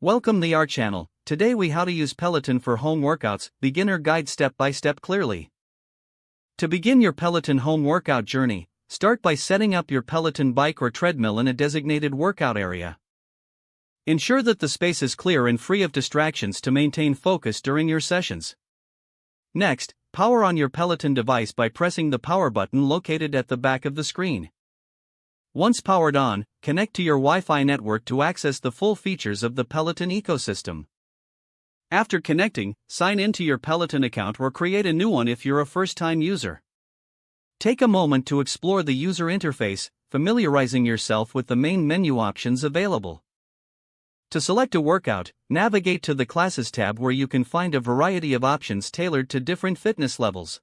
Welcome to our channel. Today we how to use Peloton for home workouts, beginner guide step by step clearly. To begin your Peloton home workout journey, start by setting up your Peloton bike or treadmill in a designated workout area. Ensure that the space is clear and free of distractions to maintain focus during your sessions. Next, power on your Peloton device by pressing the power button located at the back of the screen. Once powered on, connect to your Wi-Fi network to access the full features of the Peloton ecosystem. After connecting, sign into your Peloton account or create a new one if you're a first-time user. Take a moment to explore the user interface, familiarizing yourself with the main menu options available. To select a workout, navigate to the Classes tab where you can find a variety of options tailored to different fitness levels.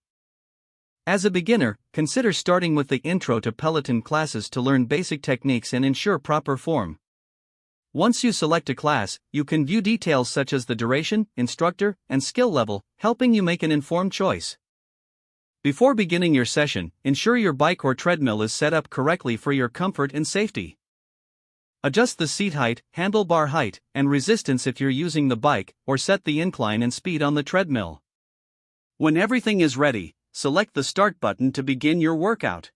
As a beginner, consider starting with the Intro to Peloton classes to learn basic techniques and ensure proper form. Once you select a class, you can view details such as the duration, instructor, and skill level, helping you make an informed choice. Before beginning your session, ensure your bike or treadmill is set up correctly for your comfort and safety. Adjust the seat height, handlebar height, and resistance if you're using the bike, or set the incline and speed on the treadmill. When everything is ready, select the Start button to begin your workout.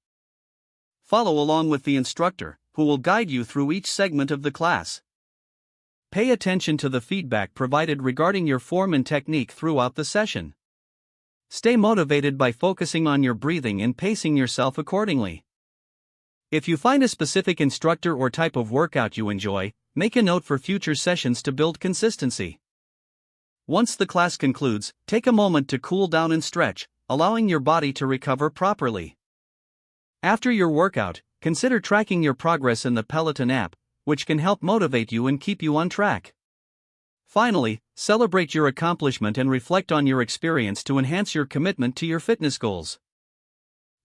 Follow along with the instructor, who will guide you through each segment of the class. Pay attention to the feedback provided regarding your form and technique throughout the session. Stay motivated by focusing on your breathing and pacing yourself accordingly. If you find a specific instructor or type of workout you enjoy, make a note for future sessions to build consistency. Once the class concludes, take a moment to cool down and stretch, allowing your body to recover properly. After your workout, consider tracking your progress in the Peloton app, which can help motivate you and keep you on track. Finally, celebrate your accomplishment and reflect on your experience to enhance your commitment to your fitness goals.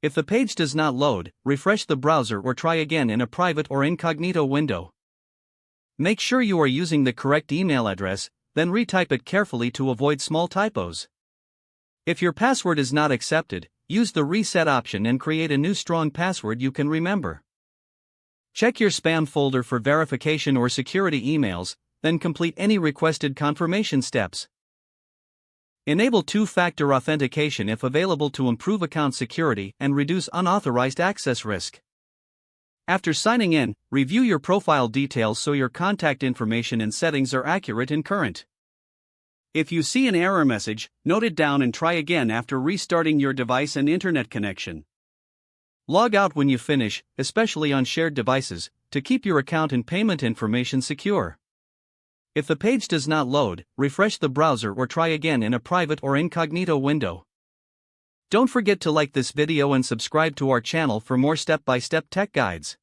If the page does not load, refresh the browser or try again in a private or incognito window. Make sure you are using the correct email address, then retype it carefully to avoid small typos. If your password is not accepted, use the reset option and create a new strong password you can remember. Check your spam folder for verification or security emails, then complete any requested confirmation steps. Enable two-factor authentication if available to improve account security and reduce unauthorized access risk. After signing in, review your profile details so your contact information and settings are accurate and current. If you see an error message, note it down and try again after restarting your device and internet connection. Log out when you finish, especially on shared devices, to keep your account and payment information secure. If the page does not load, refresh the browser or try again in a private or incognito window. Don't forget to like this video and subscribe to our channel for more step-by-step tech guides.